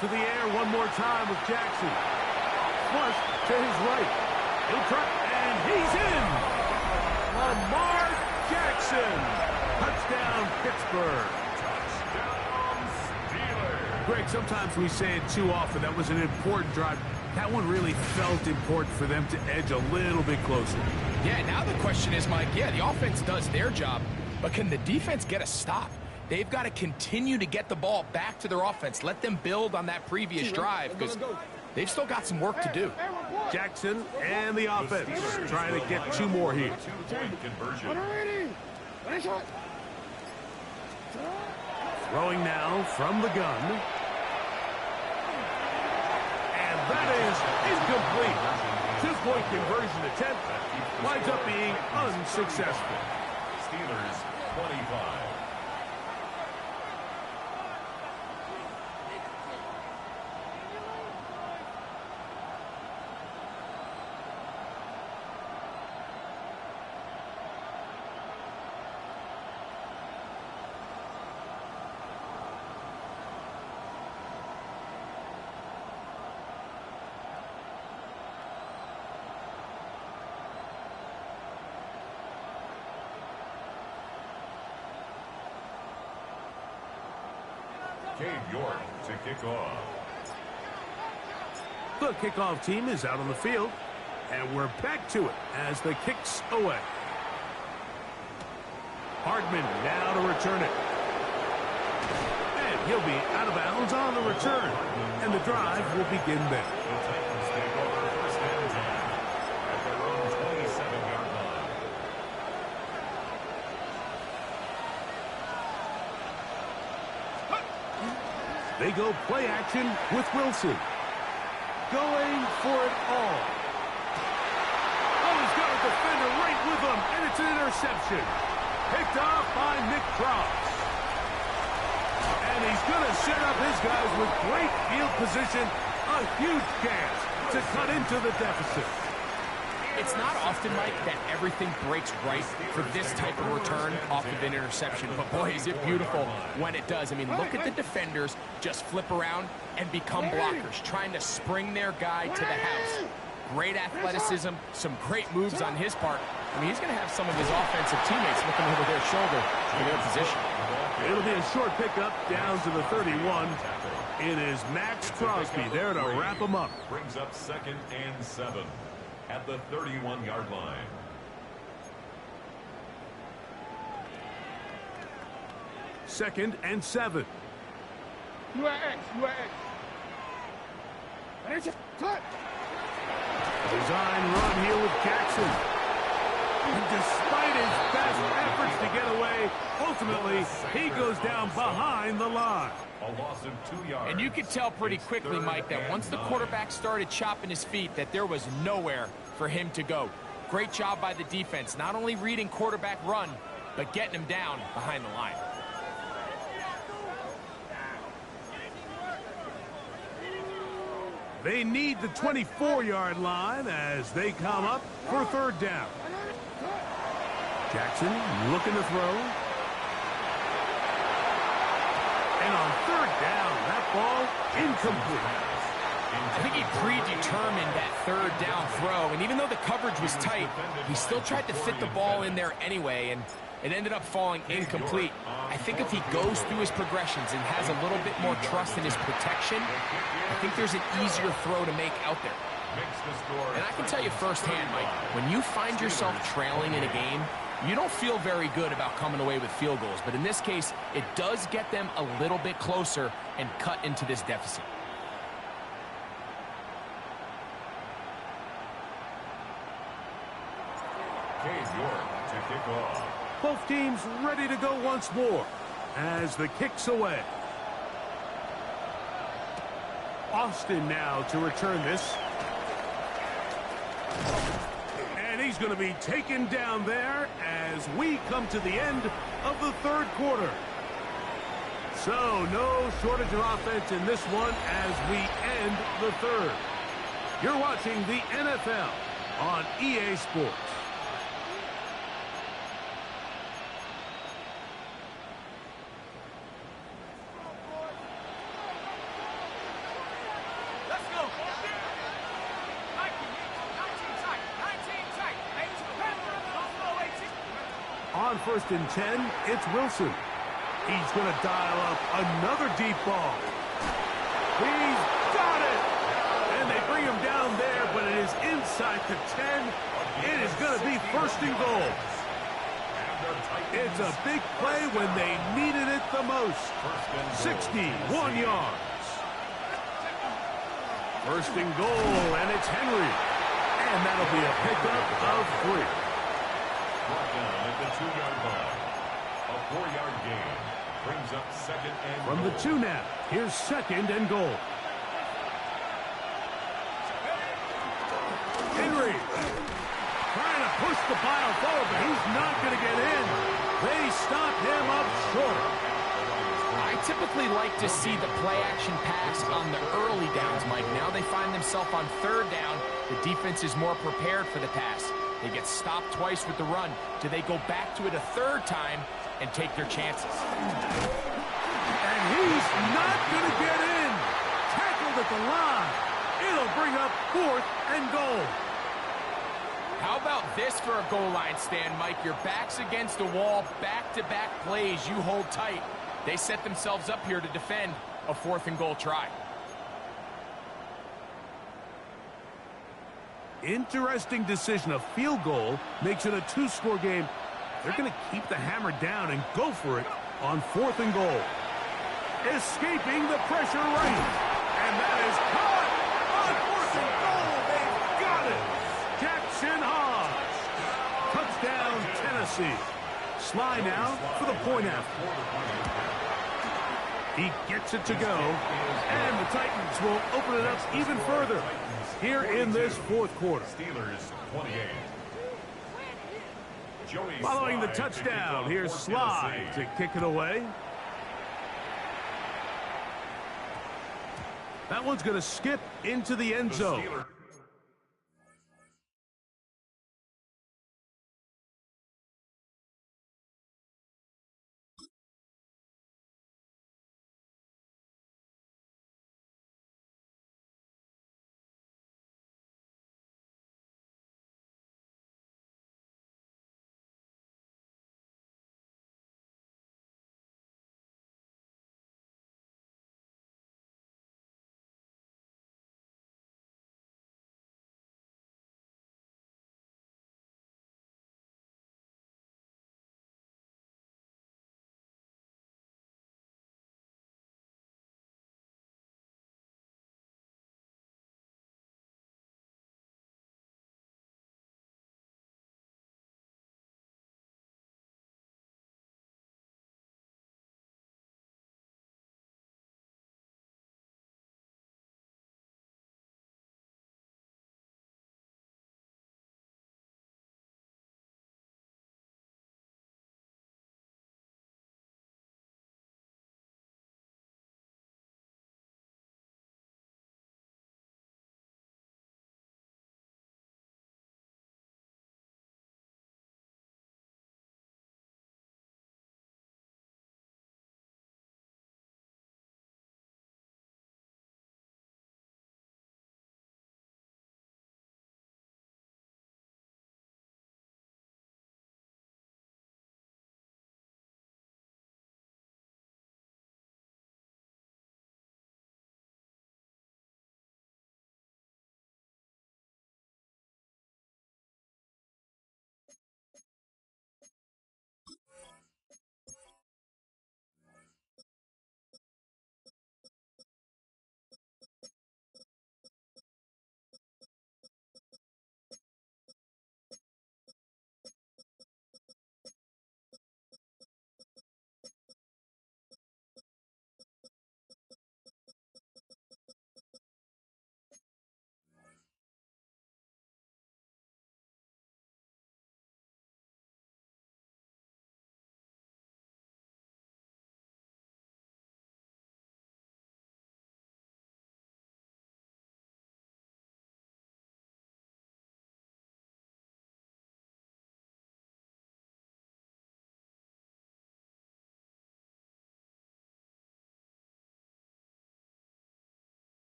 To the air one more time with Jackson. Flush to his right. He'll try, and he's in. Lamar Jackson. Touchdown, Pittsburgh. Touchdown, Steelers. Greg, sometimes we say it too often. That was an important drive. That one really felt important for them to edge a little bit closer. Yeah, now the question is, Mike, yeah, the offense does their job, but can the defense get a stop? They've got to continue to get the ball back to their offense. Let them build on that previous drive because they've still got some work to do. Jackson and the offense trying to get two more here. Two-point conversion. Throwing now from the gun. And that is incomplete. Two-point conversion attempt winds up being unsuccessful. Steelers 25. Cade York to kick off. The kickoff team is out on the field, and we're back to it as the kick's away. Hardman now to return it. And he'll be out of bounds on the return, and the drive will begin there. The Titans take over first and 10 at their own 27-yard line. They go play action with Wilson. Going for it all. Oh, he's got a defender right with him, and it's an interception. Picked off by Nick Cross. And he's going to set up his guys with great field position. A huge chance to cut into the deficit. It's not often, Mike, that everything breaks right for this type of return off of an interception. But, boy, is it beautiful when it does. I mean, look at the defenders just flip around and become blockers, trying to spring their guy to the house. Great athleticism, some great moves on his part. I mean, he's going to have some of his offensive teammates looking over their shoulder for their position. It'll be a short pickup down to the 31. It is Max Crosby there to wrap him up. Brings up second and 7 at the 31-yard line. Second and 7. You are X. Cut. Design run here with Jackson. And despite his best efforts to get away, ultimately, he goes down behind the line. A loss of 2 yards. And you could tell pretty quickly, Mike, that once the quarterback started chopping his feet, that there was nowhere for him to go. Great job by the defense, not only reading quarterback run, but getting him down behind the line. They need the 24-yard line as they come up for third down. Jackson looking to throw. And on third down, that ball incomplete. I think he predetermined that third down throw, and even though the coverage was tight, he still tried to fit the ball in there anyway, and it ended up falling incomplete. I think if he goes through his progressions and has a little bit more trust in his protection, I think there's an easier throw to make out there. And I can tell you firsthand, Mike, when you find yourself trailing in a game, you don't feel very good about coming away with field goals. But in this case, it does get them a little bit closer and cut into this deficit. Cade York to kick off. Both teams ready to go once more as the kick's away. Austin now to return this. And he's going to be taken down there as we come to the end of the third quarter. So no shortage of offense in this one as we end the third. You're watching the NFL on EA Sports. first and 10. It's Wilson. He's going to dial up another deep ball. He's got it! And they bring him down there, but it is inside the 10. It is going to be first and goal. It's a big play when they needed it the most. 61 yards. First and goal, and it's Henry. And that'll be a pickup of 3. Brought down at the 2-yard line. A 4-yard gain brings up second and From the 2 now, here's second and goal. Henry trying to push the pile forward, but he's not going to get in. They stop him up short. I typically like to see the play-action pass on the early downs, Mike. Now they find themselves on 3rd down. The defense is more prepared for the pass. They get stopped twice with the run. Do they go back to it a 3rd time and take their chances? And he's not going to get in. Tackled at the line. It'll bring up 4th and goal. How about this for a goal line stand, Mike? Your back's against the wall, back-to-back plays you hold tight. They set themselves up here to defend a 4th and goal try. Interesting decision. A field goal makes it a 2-score game. They're going to keep the hammer down and go for it on 4th and goal. Escaping the pressure right. And that is caught on 4th and goal. They've got it. Jackson Hodge. Touchdown, Tennessee. Sly now for the point after. He gets it to go. And the Titans will open it up even further here in this 4th quarter. Steelers 28. Following the touchdown, here's Sly to kick it away. That one's going to skip into the end zone.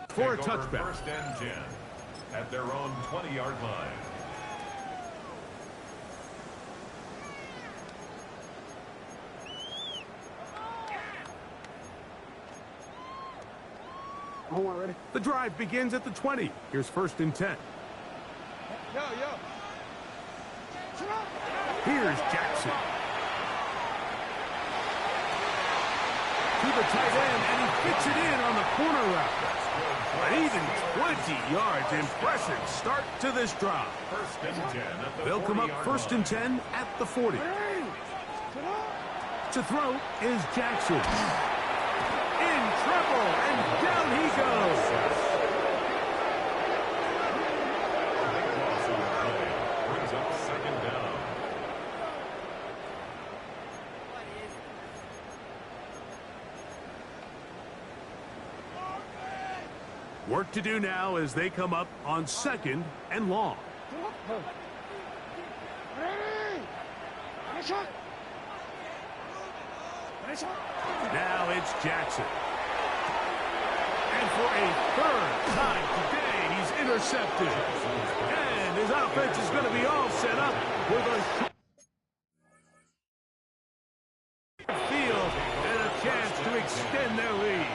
for a Take over touchback. First and 10 at their own 20-yard line. The drive begins at the 20. Here's first and 10. Here's Jackson. To the tight end, and he fits it in on the corner route. But even 20 yards. Impressive start to this drive. First and 10 at the They'll come up 40-yard first line. and 10 at the 40. To throw is Jackson. In trouble, and down he goes. Big loss on the play. Brings up second down. Work to do now as they come up on second and long. Now it's Jackson. And for a third time today, he's intercepted. And his offense is going to be all set up with a field and a chance to extend their lead.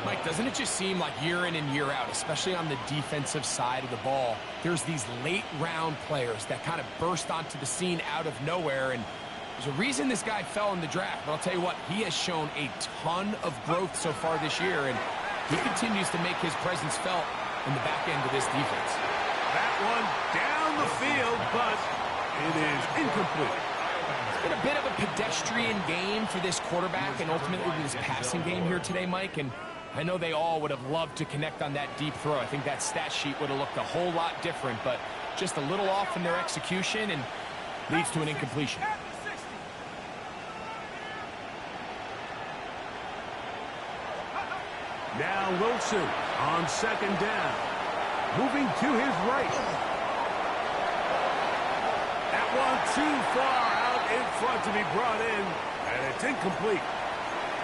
Mike, doesn't it just seem like year in and year out, especially on the defensive side of the ball, there's these late round players that kind of burst onto the scene out of nowhere, and there's a reason this guy fell in the draft, but I'll tell you what, he has shown a ton of growth so far this year, and he continues to make his presence felt in the back end of this defense. That one down the field, but it is incomplete. It's been a bit of a pedestrian game for this quarterback and ultimately this passing game here today, Mike, and I know they all would have loved to connect on that deep throw. I think that stat sheet would have looked a whole lot different, but just a little off in their execution and leads to an incompletion. Now Wilson on second down. Moving to his right. That one too far out in front to be brought in, and it's incomplete.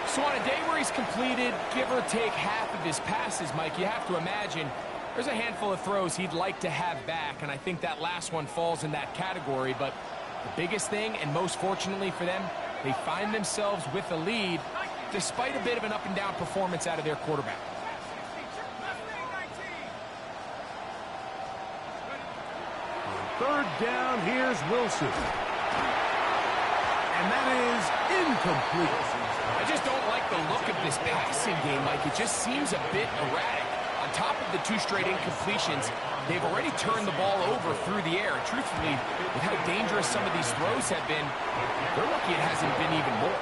So on a day where he's completed, give or take half of his passes, Mike, you have to imagine there's a handful of throws he'd like to have back, and I think that last one falls in that category. But the biggest thing, and most fortunately for them, they find themselves with a lead despite a bit of an up-and-down performance out of their quarterback. Third down, here's Wilson. And that is incomplete. I just don't like the look of this passing game, Mike. It just seems a bit erratic. On top of the two straight incompletions, they've already turned the ball over through the air. And truthfully, with how dangerous some of these throws have been, they're lucky it hasn't been even more.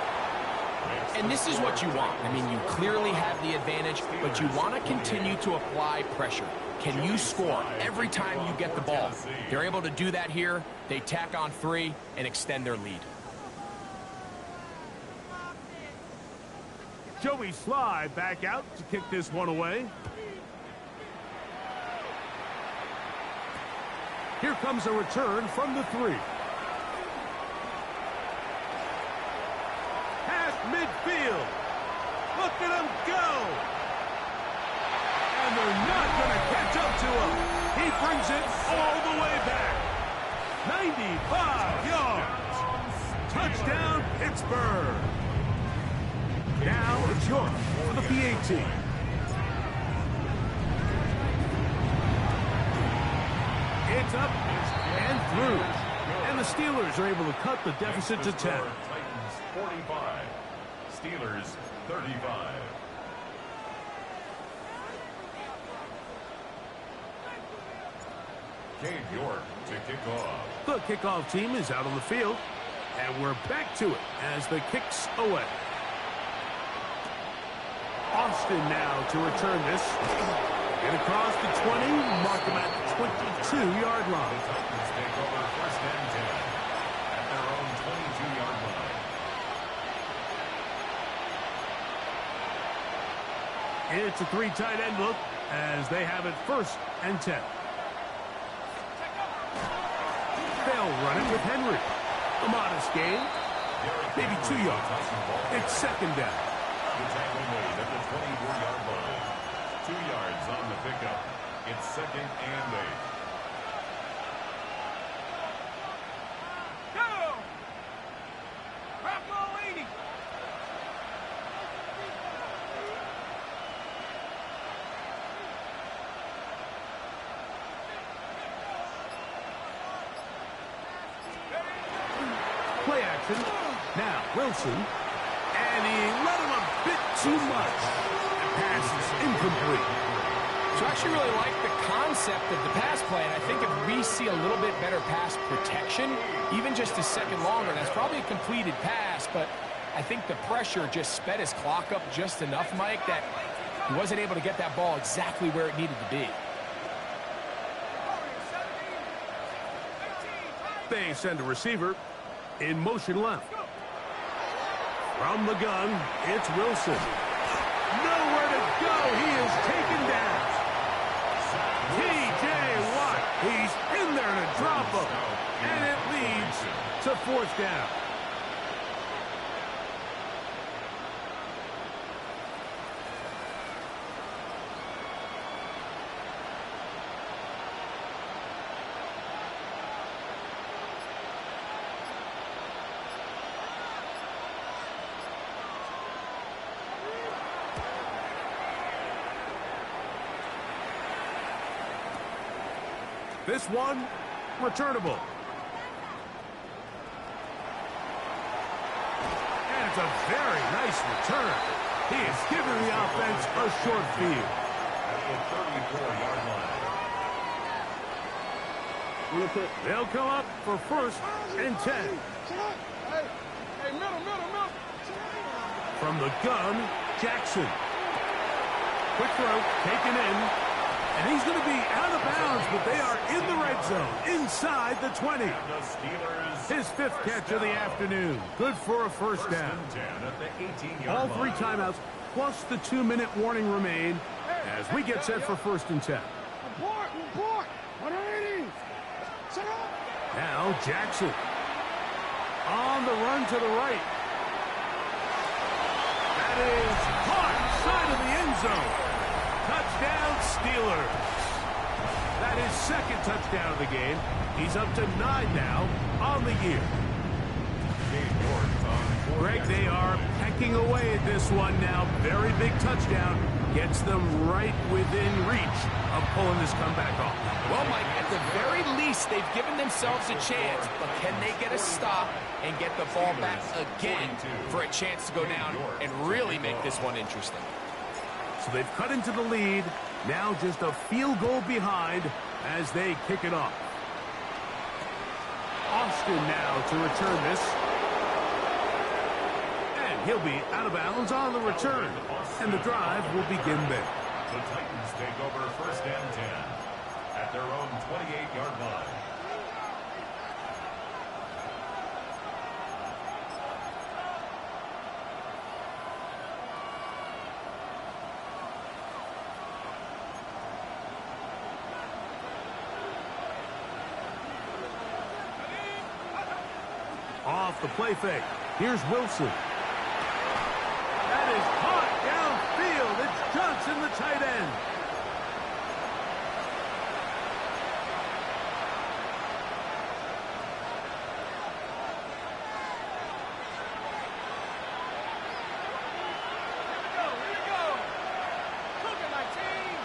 And this is what you want. I mean, you clearly have the advantage, but you want to continue to apply pressure. Can you score every time you get the ball? They're able to do that here. They tack on 3 and extend their lead. Joey Sly back out to kick this one away. Here comes a return from the 3. Past midfield. Look at him go. And they're not going to catch up to him. He brings it all the way back. 95 yards. Touchdown, Pittsburgh. Now it's York for the PAT. It's up and through. And the Steelers are able to cut the deficit to 10. Titans 45. Steelers 35. Cade York to kick off. The kickoff team is out on the field. And we're back to it as the kick's away. Austin now to return this. And across the 20, mark him at the 22-yard line. Titans take over first and 10 at their own 22-yard line. It's a 3 tight end look as they have it first and 10. They'll run it with Henry. A modest gain, maybe 2 yards. It's second down. The tackle made at the 24-yard line. 2 motion. Now, Wilson. And he let him a bit too much. The pass is incomplete. So I actually really like the concept of the pass play, and I think if we see a little bit better pass protection, even just a second longer, that's probably a completed pass, but I think the pressure just sped his clock up just enough, Mike, that he wasn't able to get that ball exactly where it needed to be. They send a receiver in motion left. From the gun, it's Wilson. Nowhere to go. He is taken down. T.J. Watt. He's in there to drop him. And it leads to fourth down. This one, returnable. And it's a very nice return. He is giving the offense a short field. At the 34-yard line. They'll come up for first and 10. Hey, middle. From the gun, Jackson. Quick throw, taken in. And he's going to be out of bounds, but they are in the red zone, inside the 20. The Steelers. His fifth catch of the afternoon. Good for a first down. First and 10 at the 18-yard All line. three timeouts, plus the 2-minute warning remain as we get set for first and 10. Report. 180. Set up. Now Jackson. On the run to the right. That is caught side of the end zone. Touchdown, Steelers. That is second touchdown of the game. He's up to 9 now on the year. Greg, they are pecking away at this one now. Very big touchdown. Gets them right within reach of pulling this comeback off. Well, Mike, at the very least, they've given themselves a chance, but can they get a stop and get the ball back again for a chance to go down and really make this one interesting? So they've cut into the lead. Now just a field goal behind as they kick it off. Austin now to return this. And he'll be out of bounds on the return. And the drive will begin there. The Titans take over first and 10 at their own 28-yard line. Off the play fake. Here's Wilson. That is caught downfield. It's Johnson, the tight end. Here we go. Look at my team.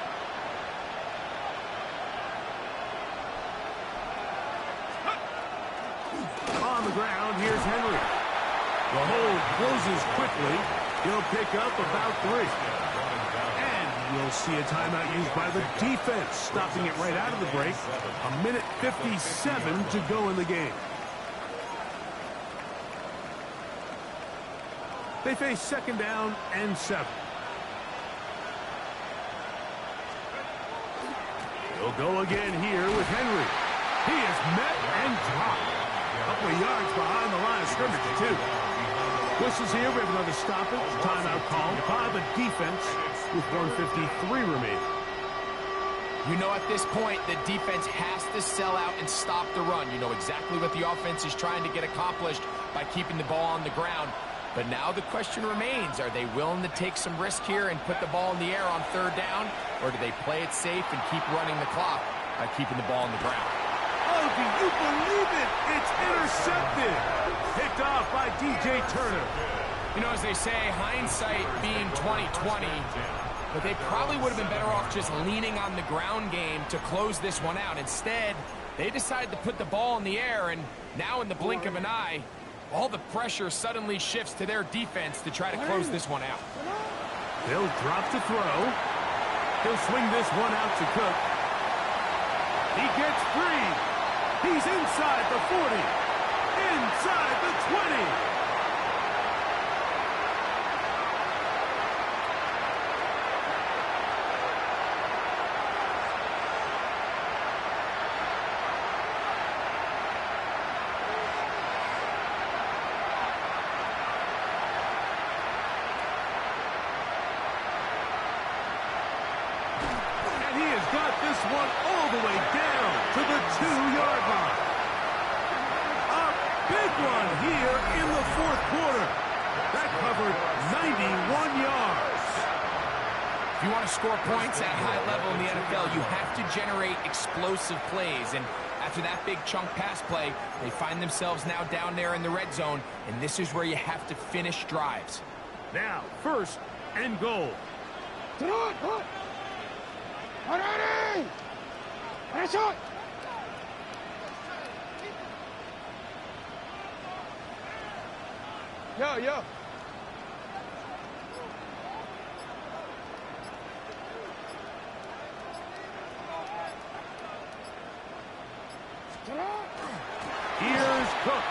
On the ground, here's Henry. The hold closes quickly. He'll pick up about 3. And we'll see a timeout used by the defense, stopping it right out of the break. 1:57 to go in the game. They face second down and 7. He'll go again here with Henry. He is met and dropped. A couple of yards behind the line of scrimmage, too. Whistles here. We have another stoppage. Timeout called by the defense with 1:53 remaining. You know, at this point, the defense has to sell out and stop the run. You know exactly what the offense is trying to get accomplished by keeping the ball on the ground. But now the question remains, are they willing to take some risk here and put the ball in the air on third down? Or do they play it safe and keep running the clock by keeping the ball on the ground? Oh, do you believe it? It's intercepted. Picked off by D.J. Turner. You know, as they say, hindsight being 20/20, but they probably would have been better off just leaning on the ground game to close this one out. Instead, they decided to put the ball in the air, and now in the blink of an eye, All the pressure suddenly shifts to their defense to try to close this one out. They'll drop to throw. He'll swing this one out to Cook. He gets free. He's inside the 40. Inside the 20. This one all the way down to the 2-yard line. A big one here in the fourth quarter. That covered 91 yards. If you want to score points at a high level in the NFL, you have to generate explosive plays. And after that big chunk pass play, they find themselves now down there in the red zone. And this is where you have to finish drives. Now, first and goal. Ready! That's it! Yo. Here's Cook.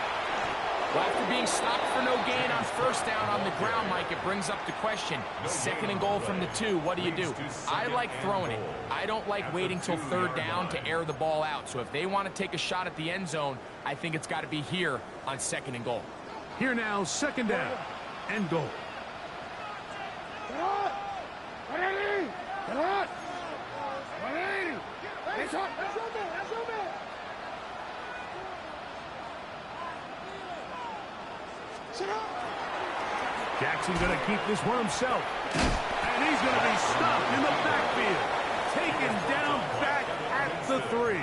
Well, after being stopped for no gain on first down on the ground, Mike, it brings up the question. Second and goal from the 2, what do? I like throwing it. I don't like waiting till third down to air the ball out. So if they want to take a shot at the end zone, I think it's got to be here on second and goal. Here now, second down and goal. Jackson going to keep this one himself. And he's going to be stopped in the backfield. Taken down back at the 3.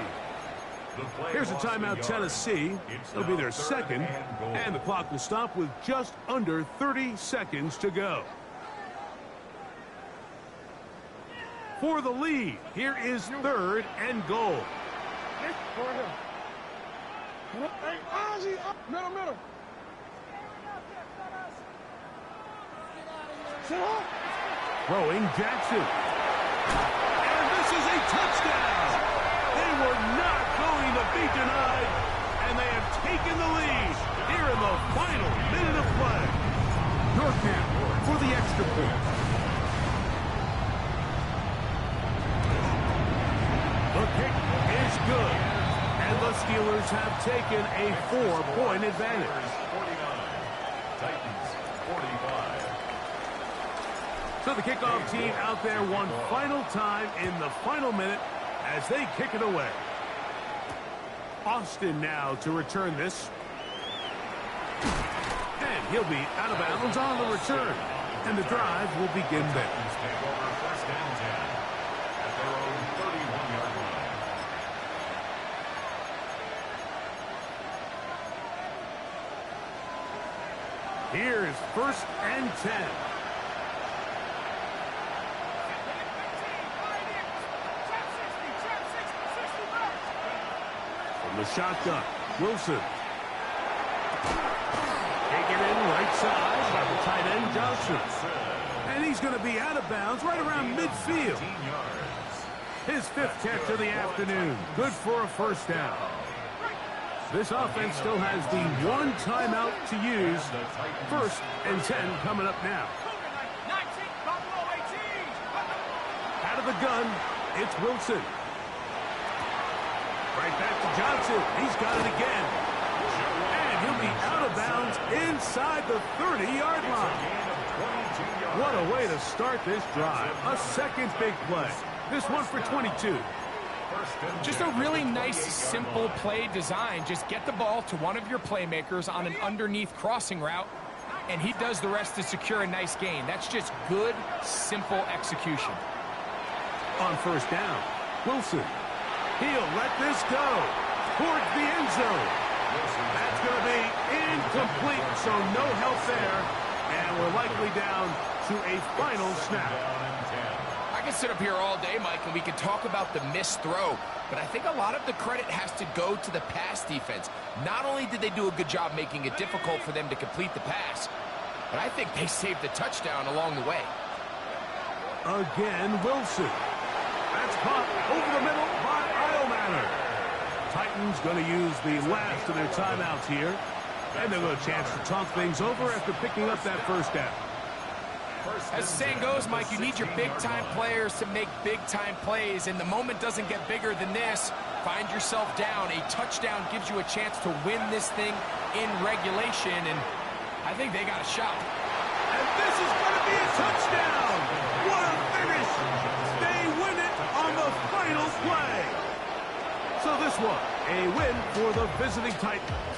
Here's a timeout, Tennessee. It'll be their second. And the clock will stop with just under 30 seconds to go. For the lead, here is third and goal. Middle. Throwing Jackson. And this is a touchdown. They were not going to be denied. And they have taken the lead here in the final minute of play. Yorktown for the extra point. The kick is good. And the Steelers have taken a 4-point advantage. 49. Titans 45. So the kickoff team out there one final time in the final minute as they kick it away. Austin now to return this. And he'll be out of bounds on the return. And the drive will begin there. Take over first and 10 at their own 31-yard line. Here's first and 10. From the shotgun, Wilson. Taken in right side by the tight end, Johnson. And he's going to be out of bounds right around midfield. His 5th catch of the afternoon. Good for a first down. This offense still has the one timeout to use. First and 10 coming up now. Out of the gun, it's Wilson. Right back to Johnson. He's got it again. And he'll be out of bounds inside the 30-yard line. What a way to start this drive. A second big play. This one for 22. Just a really nice, simple play design. Just get the ball to one of your playmakers on an underneath crossing route, and he does the rest to secure a nice gain. That's just good, simple execution. On first down, Wilson. He'll let this go towards the end zone. That's going to be incomplete, so no help there. And we're likely down to a final snap. I can sit up here all day, Mike, and we can talk about the missed throw, but I think a lot of the credit has to go to the pass defense. Not only did they do a good job making it difficult for them to complete the pass, but I think they saved the touchdown along the way. Again, Wilson. That's caught over the middle by Eilmatter. Titans going to use the last of their timeouts here, and they'll get a chance to talk things over after picking up that first down. As the saying goes, Mike, you need your big-time players to make big-time plays, and the moment doesn't get bigger than this. Find yourself down. A touchdown gives you a chance to win this thing in regulation, and I think they got a shot. And this is going to be a touchdown! What a finish! They win it on the final play! So this one, a win for the visiting Titans.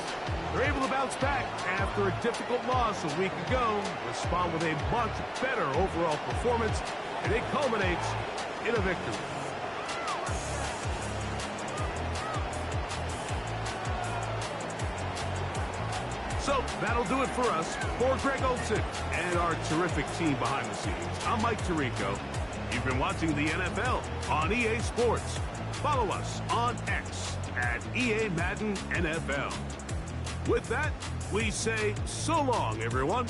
They're able to bounce back after a difficult loss a week ago, respond with a much better overall performance, and it culminates in a victory. So that'll do it for us. For Greg Olson and our terrific team behind the scenes, I'm Mike Tirico. You've been watching the NFL on EA Sports. Follow us on X at EA Madden NFL. With that, we say so long, everyone.